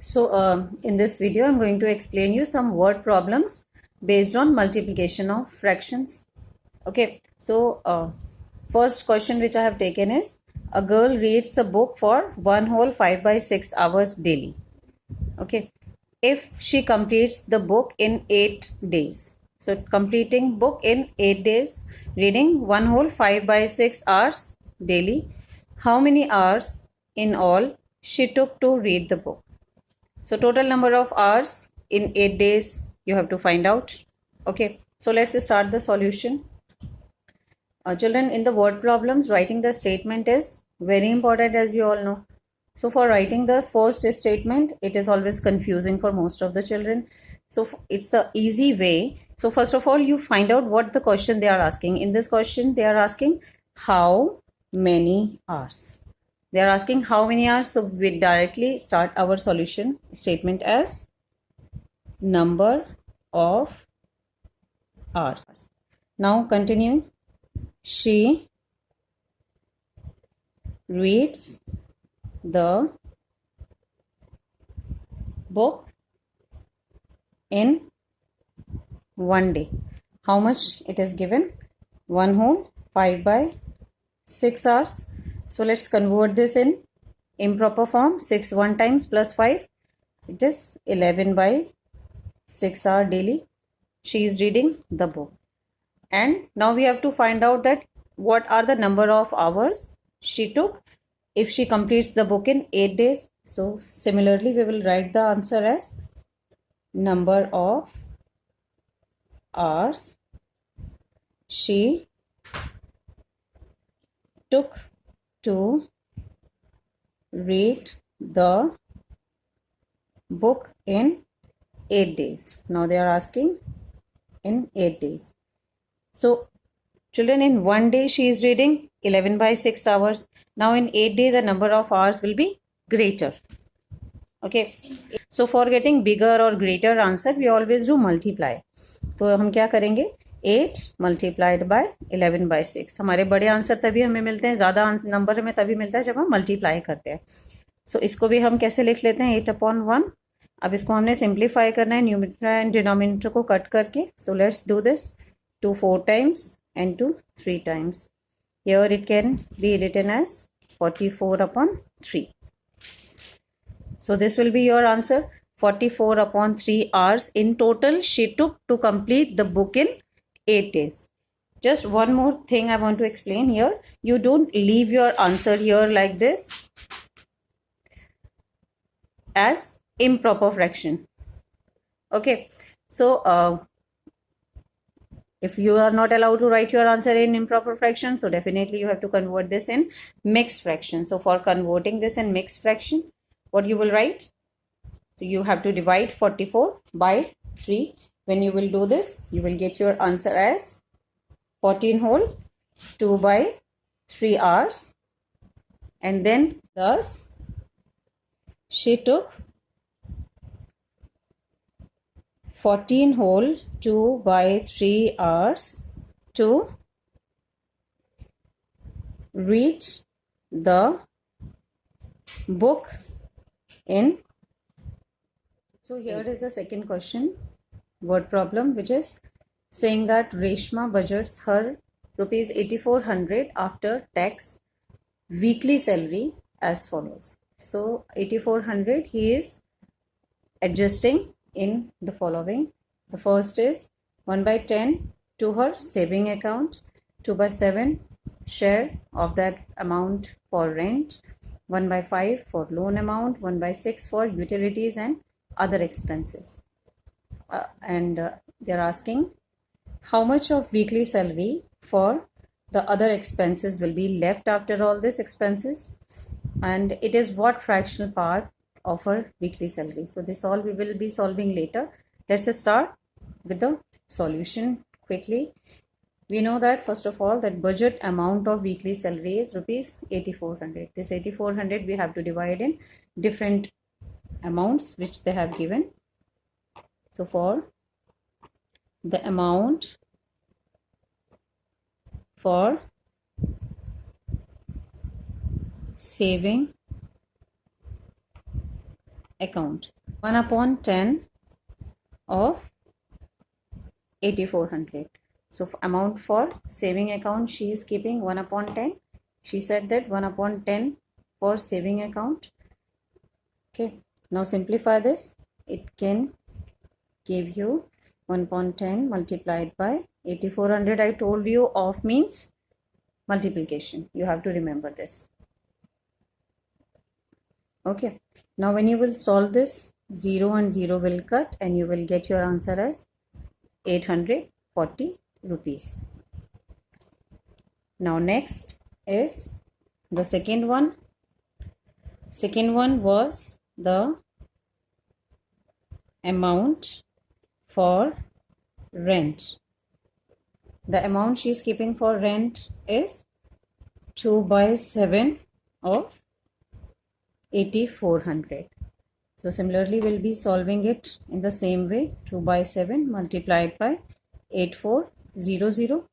So in this video, I'm going to explain you some word problems based on multiplication of fractions. Okay, so first question which I have taken is, a girl reads a book for one whole 5 by 6 hours daily. Okay, if she completes the book in 8 days. So completing book in 8 days, reading one whole 5 by 6 hours daily. How many hours in all she took to read the book? So total number of hours in 8 days you have to find out. Okay, so let's start the solution. Children, in the word problems, writing the statement is very important, as you all know. So for writing the first statement, it is always confusing for most of the children. So it's a easy way. So first of all, you find out what the question they are asking. In this question, they are asking how many hours. They are asking how many hours. So we directly start our solution statement as number of hours. Now continue. She reads the book in one day. How much it is given? One whole 5 by 6 hours. So let's convert this in improper form. 6 1 times plus 5. It is 11 by 6 hour daily. She is reading the book. And now we have to find out that what are the number of hours she took if she completes the book in 8 days. So similarly, we will write the answer as number of hours she took to read the book in 8 days. Now they are asking in 8 days. So children, in one day she is reading 11 by 6 hours. Now in 8 days the number of hours will be greater. Okay, so for getting bigger or greater answer we always do multiply. तो हम क्या करेंगे 8 multiplied by 11 bye 6. हमारे बड़े answer तभी हमें मिलते हैं, ज़्यादा नंबर हमें तभी मिलता है जब हम मल्टीप्लाई करते हैं. सो इसको भी हम कैसे लिख लेते हैं 8/1. अब इसको हमने सिंप्लीफाई करना है न्यूमरेटर एंड डिनोमिनेटर को कट करके. So let's do this. 2 4 times and 2 3 times. Here it can be written as 44/3. So this will be your answer. 44/3 hours in total she took to complete the book in 8 days. Just one more thing I want to explain here. You don't leave your answer here like this as improper fraction. Okay, so if you are not allowed to write your answer in improper fraction, so definitely you have to convert this in mixed fraction. So for converting this in mixed fraction, what you will write? So you have to divide 44 by 3. When you will do this, you will get your answer as 14 whole 2 by 3 hours. And then thus she took 14 whole 2 by 3 hours to read the book in. So here is the second question, word problem, which is saying that Reshma budgets her rupees 8400 after tax weekly salary as follows. So 8400 he is adjusting in the following. The first is 1 by 10 to her saving account, 2 by 7 share of that amount for rent, 1 by 5 for loan amount, 1 by 6 for utilities and other expenses. They're asking how much of weekly salary for the other expenses will be left after all these expenses, and it is what fractional part of her weekly salary. So this all we will be solving later. Let's start with the solution quickly. We know that first of all that budget amount of weekly salary is rupees 8400. This 8400 we have to divide in different amounts which they have given. So for the amount for saving account. 1 upon 10 of 8400. So amount for saving account she is keeping 1 upon 10. She said that 1 upon 10 for saving account. Okay, now simplify this. It can give you 1 upon 10 multiplied by 8400. I told you of means multiplication. You have to remember this. Okay, now when you will solve this, 0 and 0 will cut and you will get your answer as 840 rupees. Now next is the second one. Second one was the amount for rent. The amount she is keeping for rent is 2 by 7 of 8400. So similarly we'll be solving it in the same way. 2 by 7 multiplied by 8400.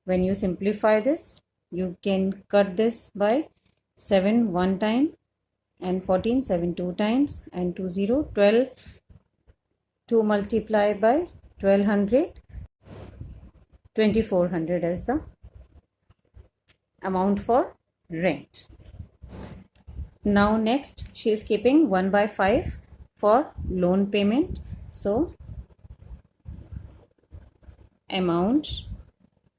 When you simplify this, you can cut this by 7 one time and 14 7 two times and 2 0 12. 2 multiplied by 1200, 2400 as the amount for rent. Now next she is keeping 1 by 5 for loan payment. So amount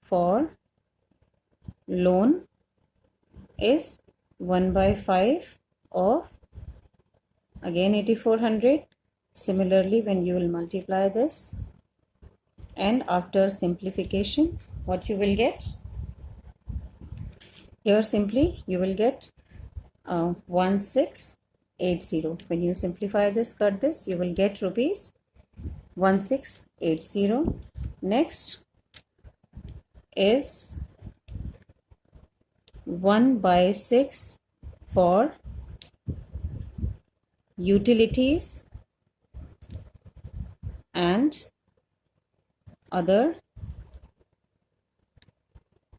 for loan is 1 by 5 of again 8400. Similarly, when you will multiply this and after simplification, what you will get? Here simply you will get 1680. When you simplify this, cut this, you will get rupees 1680. Next is 1 by 6 for utilities and other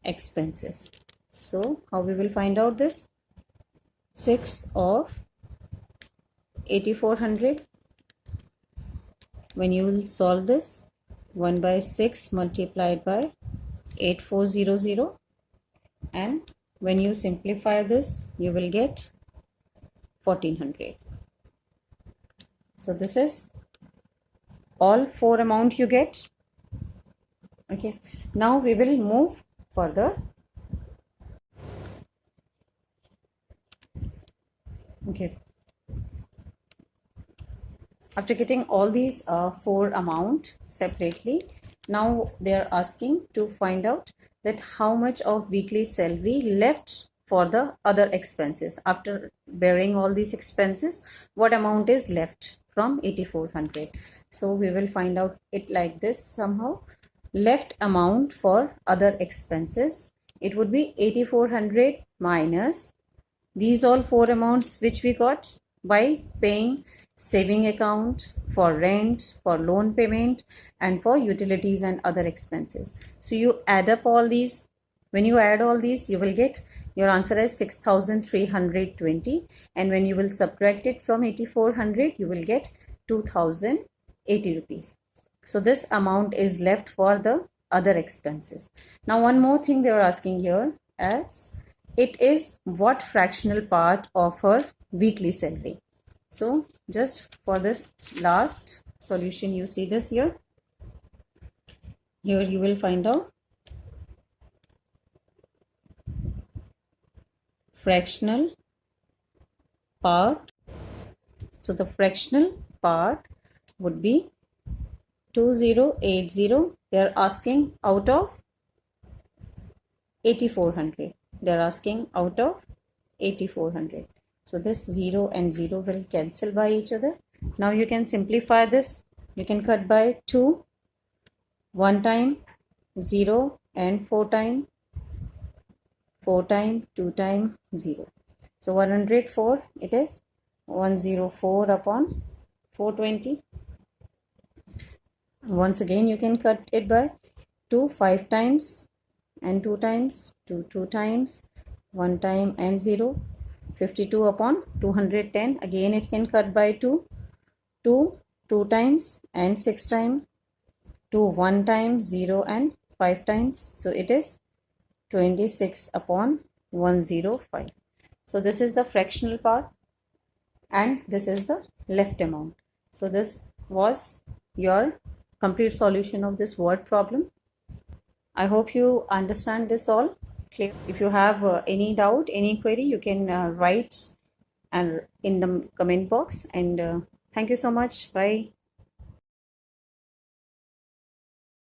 expenses. So how we will find out this? 6 of 8400. When you will solve this, 1 by 6 multiplied by 8400, and when you simplify this, you will get 1400. So this is all 4 amount you get. Okay, now we will move further. Okay, after getting all these 4 amount separately, now they are asking to find out that how much of weekly salary left for the other expenses. After bearing all these expenses, what amount is left from 8400? So we will find out it like this somehow. Left amount for other expenses, it would be 8400 minus these all 4 amounts which we got by paying saving account, for rent, for loan payment, and for utilities and other expenses. So you add up all these. When you add all these, you will get your answer as 6320, and when you will subtract it from 8400, you will get 2080 rupees. So this amount is left for the other expenses. Now one more thing they are asking here, as it is what fractional part of her weekly salary. So just for this last solution, you see this here. Here you will find out fractional part. So the fractional part would be 2080. They are asking out of 8400. They are asking out of 8400. So this 0 and 0 will cancel by each other. Now you can simplify this. You can cut by 2 one time, 0 and 4 time, 4 time, 2 time, 0. So 104, it is 104 upon 420. Once again you can cut it by 2 5 times and 2 times, 2 2 times, 1 time and 0. 52 upon 210. Again it can cut by 2 2 2 times and 6 times, 2 1 time, 0 and 5 times. So it is 26 upon 105. So this is the fractional part and this is the left amount. So this was your complete solution of this word problem. I hope you understand this all clear. If you have any doubt, any query, you can write and in the comment box. And thank you so much. Bye.